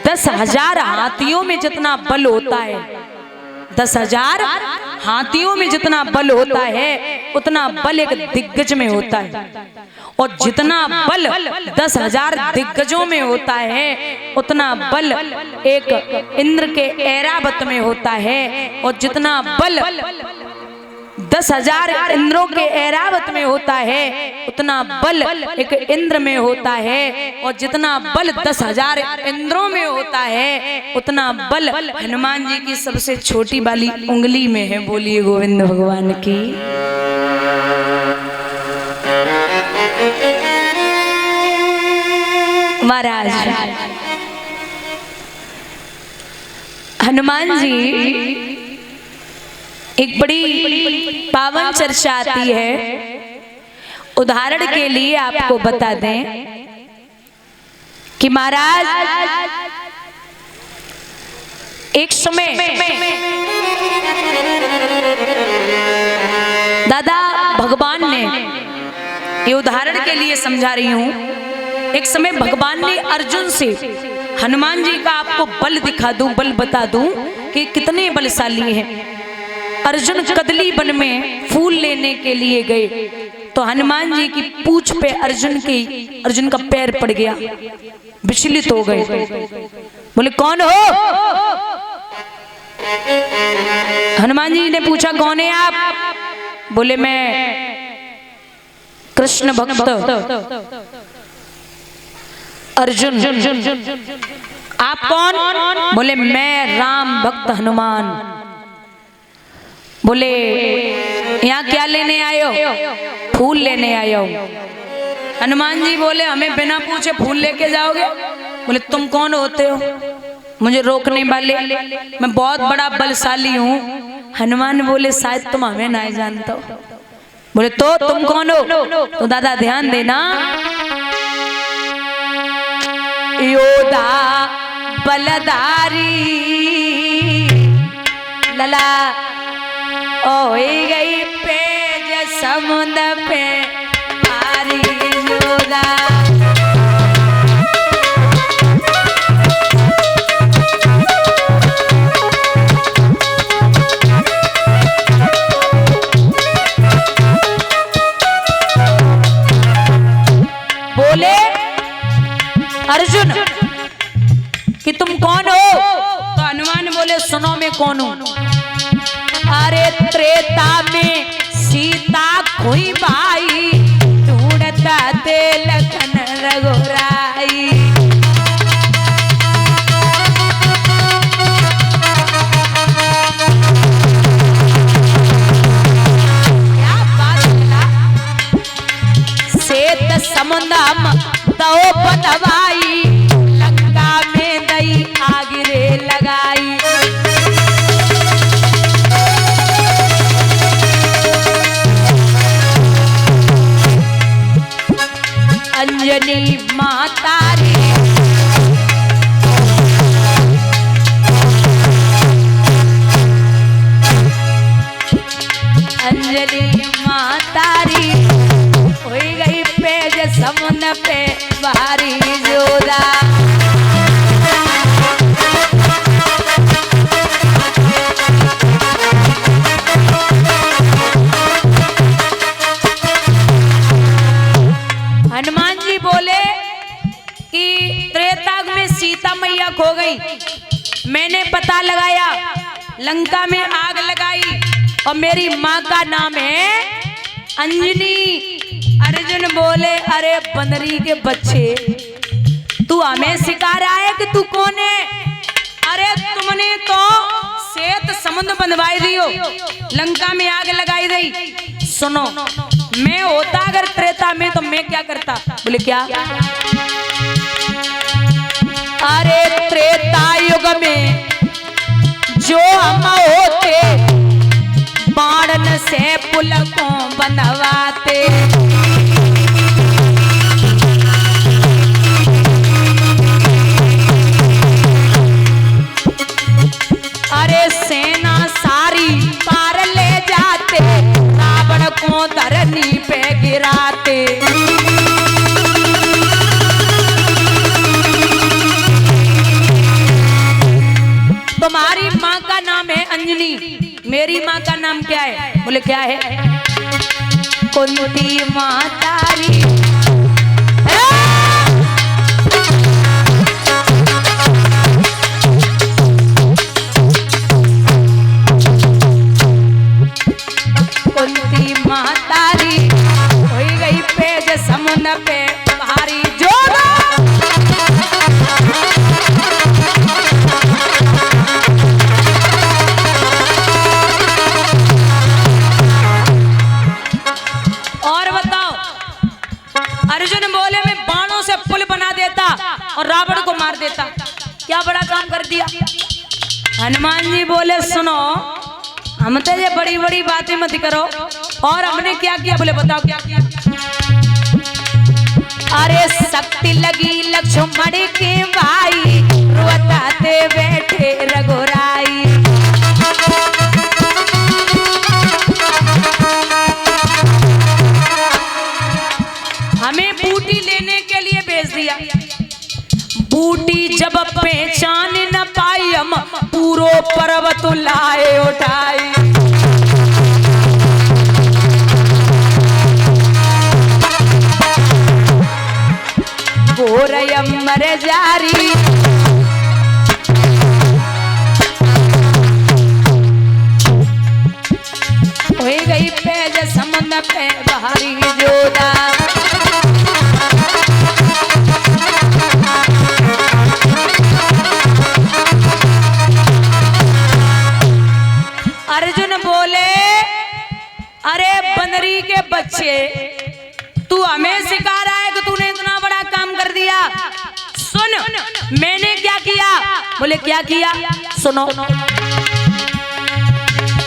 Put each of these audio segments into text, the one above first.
10,000 हाथियों में जितना बल होता है, 10,000 हाथियों में जितना बल होता है उतना बल एक दिग्गज में होता है, और जितना बल 10,000 दिग्गजों में होता है उतना बल एक इंद्र के ऐरावत में होता है, और जितना बल 10,000 इंद्रों के ऐरावत में होता है उतना बल एक इंद्र में होता है, और जितना बल 10,000 इंद्रों में होता है उतना बल हनुमान जी की सबसे छोटी वाली उंगली में है। बोलिए गोविंद भगवान की। महाराज हनुमान जी एक बड़ी पावन चर्चा आती है। उदाहरण के लिए आपको बता दें कि महाराज एक समय दादा भगवान ने, ये उदाहरण के लिए समझा रही हूं, एक समय भगवान ने अर्जुन से हनुमान जी का आपको बल दिखा दूं, बल बता दूं कि कितने बलशाली हैं। अर्जुन कदली वन में फूल लेने के लिए गए तो हनुमान जी की पूंछ पे अर्जुन का पैर पड़ गया, विचलित हो गए। बोले कौन हो? हनुमान जी ने पूछा कौन है आप? बोले मैं कृष्ण भक्त अर्जुन। आप कौन? बोले मैं राम भक्त हनुमान। बोले यहाँ क्या लेने आए हो? फूल लेने आए हो। हनुमान जी बोले हमें बिना पूछे फूल लेके जाओगे? बोले तुम कौन होते हो मुझे रोकने वाले? मैं बहुत बड़ा बलशाली हूँ। हनुमान बोले शायद तुम हमें नहीं जानते हो। बोले तो तुम कौन हो? तो दादा ध्यान देना, योधा बलधारी लला ओ गई पेज समुद्र पे पारी योधा। बोले अर्जुन कि तुम कौन हो? तो हनुमान बोले सुनो मैं कौन हूं। अरे त्रेता में सीता खोई भाई, ढूंढता दे लखन रघुराई। क्या बात है? सेत समुद्र तो पतवाई, लंका में दई आगिरे लगाई। अंजनी माता रे, अंजनी माता री हो गई पेज समुद्र पे भारी जोधा। हनुमान जी बोले कि त्रेतायुग में सीता मैया खो गई, मैंने पता लगाया, लंका में आग लगाई और मेरी माँ का नाम है अंजनी। अर्जुन बोले अरे बंदरी के बच्चे, तू हमें सिखा रहा है कि तू कौन है? अरे तुमने तो श्वेत समुद्र बंधवाई दियो, लंका में आग लगाई दी। सुनो, मैं होता अगर त्रेता में तो मैं क्या करता? बोले क्या? अरे त्रेता युग में जो हम होते, बाण से पुल को बनवाते। अरे सेना सारी पार ले जाते, रावण को धरनी पे गिराते। का नाम है अंजनी, मेरी माँ का नाम क्या है? बोले क्या है? कुंती माँ तारी। कुंती माँ तारी हो गई पेज समुद्र पे भारी जोड़ा। और बताओ, अर्जुन बोले मैं बाणों से पुल बना देता और रावण को मार देता, क्या बड़ा काम कर दिया। हनुमान जी बोले सुनो, हम तो ये बड़ी बड़ी बातें मत करो, और हमने क्या किया? बोले बताओ क्या किया। अरे शक्ति लगी लक्ष्मण के भाई, रोताते बैठे रघुराई। हमें बूटी लेने के लिए भेज दिया, बूटी जब पहचान न पाई, हम पूरो पर्वत लाए उठाई। घोर अमर जारी, हो गई पेज समुद्र पे भारी जोड़ा। अर्जुन बोले अरे बंदरी के बच्चे, तू हमें सिखा रहा है कि तूने इतना बड़ा काम कर दिया। सुन मैंने क्या किया। बोले क्या किया? सुनो।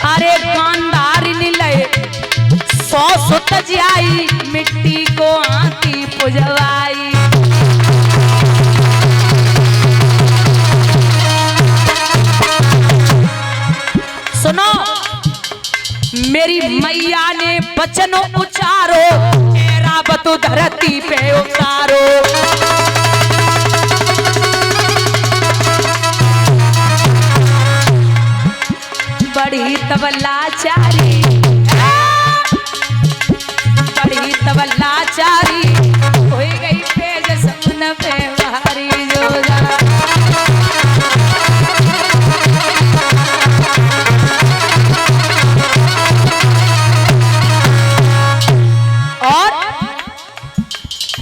अरे गांधार नीलय 100 सुत जाई, मिट्टी को आती पुजवाई। सुनो, मेरी मैया ने वचन उचारो, ऐरावत धरती पे उतारो। बड़ी तबलाचारी, बड़ी तबलाचारी, हो गई पेज समुद्र पे भारी जोड़ा।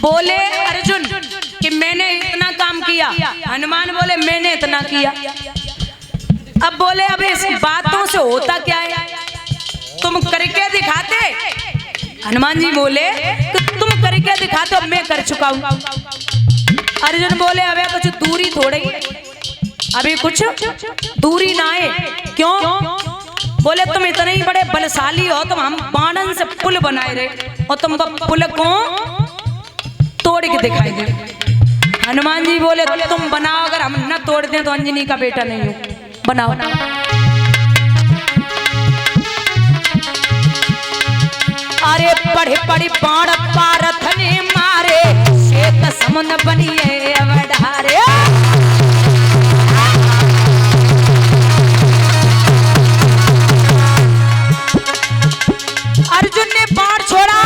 बोले अर्जुन कि मैंने इतना काम किया। हनुमान बोले मैंने इतना किया। अब बोले अब इस बातों से होता क्या है, तुम करके दिखाते। हनुमान जी बोले तो तुम करके दिखाते, अब मैं कर चुका हूं। अर्जुन बोले अबे कुछ दूरी थोड़ी, अभी कुछ दूरी ना है। क्यों? बोले तुम इतने ही बड़े बलशाली हो, तुम हम बाणन से पुल बनाए रहे और तुम पुल को तोड़ के दिखाई दे। हनुमान जी बोले तुम बनाओ, अगर हम न तोड़ दें तो अंजनी का बेटा नहीं हो, बनाओ। अरे पढ़े पढ़ी बाण पारथ ने मारे, श्वेत समुद्र बनिए अवधारे। अर्जुन ने बाण छोड़ा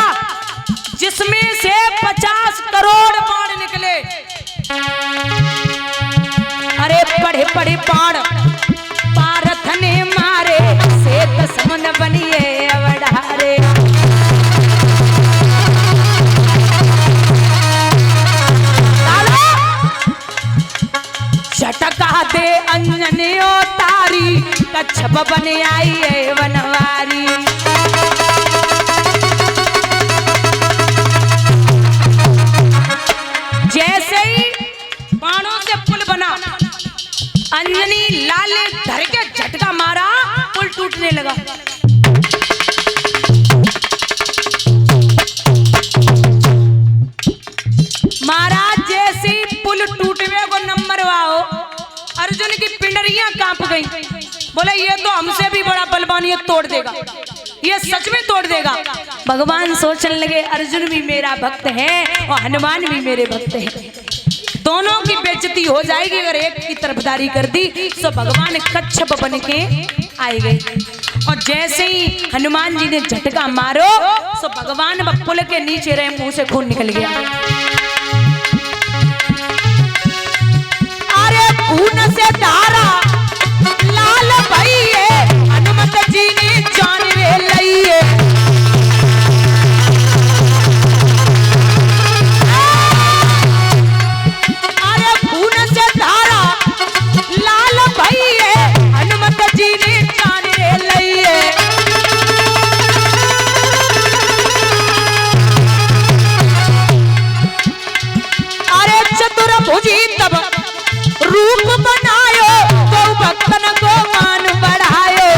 जिसमें से 50 करोड़ बाण निकले। अरे पढ़े पढ़े बाण पारथ ने मारे, श्वेत समुद्र बनिए अवधारे। झटका दे अंजनी तारी, कच्छप बन आई है वनवारी। जैसे ही बाणों से पुल बना, अंजनी लाल ने धर के झटका मारा, पुल टूटने लगा। महाराज जैसे ही पुल टूटने को नंबर आओ, अर्जुन की पिंडरियां कांप गई। बोले ये तो हमसे भी बड़ा बलवान, ये तोड़ देगा, ये सच में तोड़ देगा। भगवान सोचने लगे अर्जुन भी मेरा भक्त है और हनुमान भी मेरे भक्त है। दोनों की बेइज्जती हो जाएगी। अगर एक की तरफदारी कर दी तो भगवान कच्छप बन के आए गए। और जैसे ही हनुमान जी ने झटका मारो तो भगवान पुल के नीचे रहे, मुंह से खून निकल गया। अरे खून से धारा लाल भइए, हनुमत जी ने जान रे लइए। अरे खून से धारा लाल भइए, हनुमत जी ने जान रे लइए। अरे चतुर्भुजी तब रूप बनायो, तो भक्तन को मान बढ़ायो।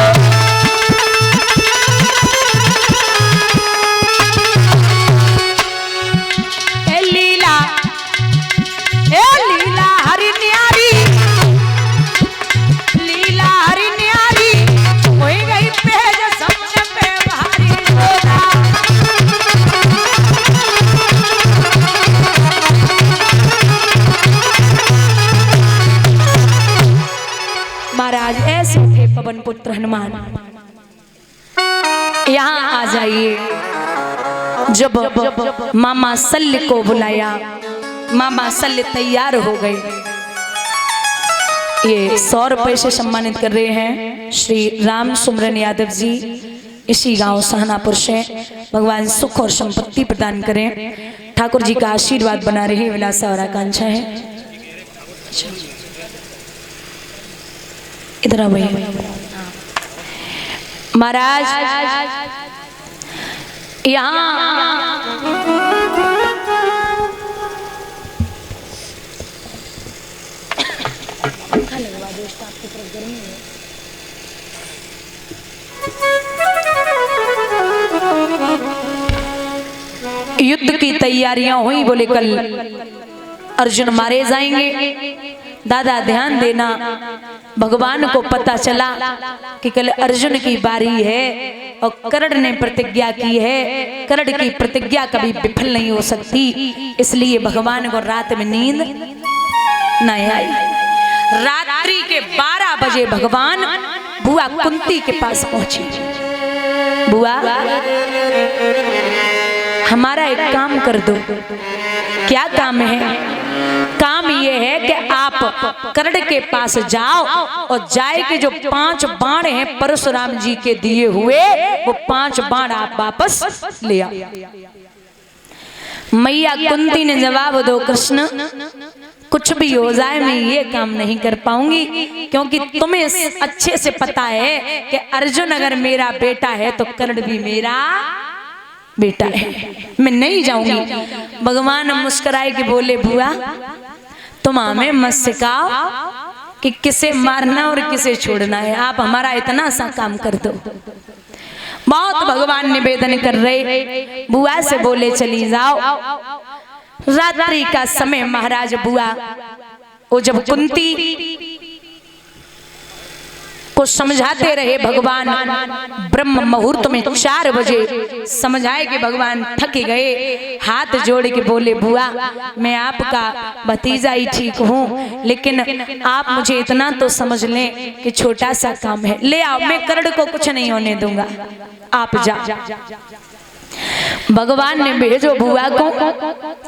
ए लीला हरि न्यारी, लीला हरि न्यारी, होई गई पेज सबसे पे भारी होगा। महाराज ऐसे थे पवन पुत्र हनुमान। यहाँ आ जाइए। जब मामा शल्य को बुलाया, मामा शल्य तैयार हो गए। ये 100 रुपए से सम्मानित कर रहे हैं श्री राम सुमरन यादव जी, इसी गांव सहनापुर से। भगवान सुख और संपत्ति प्रदान करें, ठाकुर जी का आशीर्वाद बना रहे, विलासा और आकांक्षा है। इधर आ भैया। महाराज यहाँ युद्ध की तैयारियां हुई। बोले कल अर्जुन मारे जाएंगे। दादा ध्यान देना, भगवान को पता चला कि कल अर्जुन की बारी है और कर्ण ने प्रतिज्ञा की है। कर्ण की प्रतिज्ञा कभी विफल नहीं हो सकती, इसलिए भगवान को रात में नींद नहीं आई। रात्रि के 12 बजे भगवान बुआ कुंती के पास पहुंची। बुआ, हमारा एक काम कर दो। क्या काम है? काम ये है कि आप कर्ण के पास जाओ और जाए के जो 5 बाण हैं परशुराम जी के दिए हुए, वो 5 बाण आप वापस ले आओ। मैया कुंती ने जवाब दो, कृष्ण कुछ भी हो जाए मैं ये काम नहीं कर पाऊंगी, क्योंकि तुम्हें अच्छे से पता है कि अर्जुन अगर मेरा बेटा है तो कर्ण भी मेरा बेटा है, मैं नहीं जाऊंगी। भगवान मुस्कुराए के बोले, बुआ तुम हमें मत सिखाओ कि किसे मारना और किसे छोड़ना है, आप हमारा इतना सा काम कर दो। बहुत भगवान निवेदन कर रहे। बुआ से बोले चली जाओ। रात्रि का समय महाराज बुआ, वो जब कुंती को समझाते रहे भगवान, ब्रह्म मुहूर्त में 4 बजे समझाए कि भगवान थक गए, हाथ जोड़ के बोले, बुआ मैं आपका भतीजा ही ठीक हूँ, लेकिन आप मुझे इतना तो समझ लें कि छोटा सा काम है, ले आओ, मैं कर्ण को कुछ नहीं होने दूंगा, आप जाओ। भगवान ने भेजो बुआ को।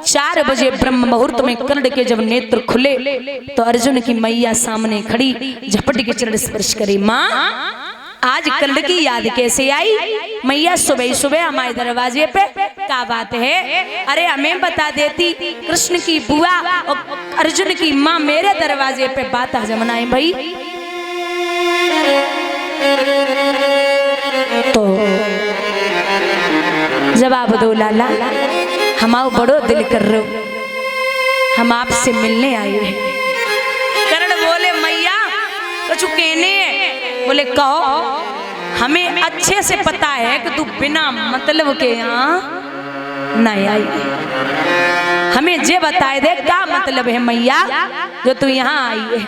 4 बजे ब्रह्म मुहूर्त में कर्ण के जब नेत्र खुले तो अर्जुन की मैया सामने खड़ी, झपट के चरण स्पर्श करी। माँ आज कर्ण की याद कैसे आई? मैया सुबह सुबह हमारे दरवाजे पे क्या बात है? अरे हमें बता देती, कृष्ण की बुआ और अर्जुन की माँ मेरे दरवाजे पे बात जमनाए भाई। तो जवाब दो लाला, हम आओ बड़ो दिल कर रहे हो, हम आपसे मिलने आए हैं। कर्ण बोले, मैया कुछ कहने है? बोले कहो। हमें अच्छे से पता है कि तू बिना मतलब के यहाँ नहीं आई, हमें ये बताए दे क्या मतलब है मैया जो तू यहाँ आई है।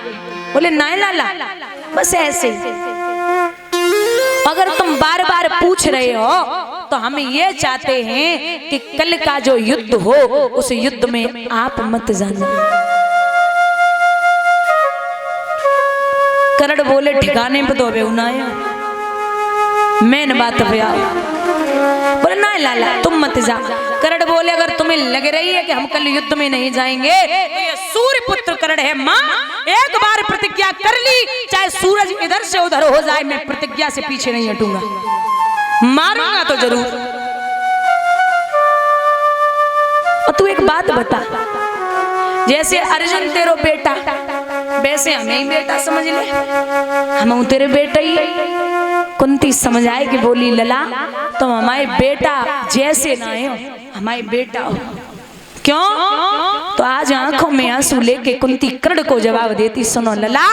बोले नहीं लाला, बस ऐसे। अगर तुम बार बार पूछ रहे हो तो हम ये चाहते हैं कि कल का जो युद्ध हो उस युद्ध में आप मत जाना। करण बोले ठिकाने पे तो अबे उनाया मैंने बात पे आओ। बोले ना लाला तुम मत जा। करण बोले अगर तुम्हें लग रही है कि हम कल युद्ध में नहीं जाएंगे तो ये सूर्य पुत्र करण है माँ, एक बार प्रतिज्ञा कर ली, चाहे सूरज इधर से उधर हो जाए मैं प्रतिज्ञा से पीछे नहीं हटूंगा, मारूंगा तो जरूर। और तू एक बात बता, जैसे अर्जुन तेरो बेटा वैसे हमें ही बेटा समझ ले, हम तेरे बेटा ही। कुंती समझ आए कि बोली लला तुम हमारे बेटा जैसे ना हो, हमारे बेटा हो। क्यों? तो आज आंखों में आंसू लेके कुंती कर्ण को जवाब देती, सुनो लला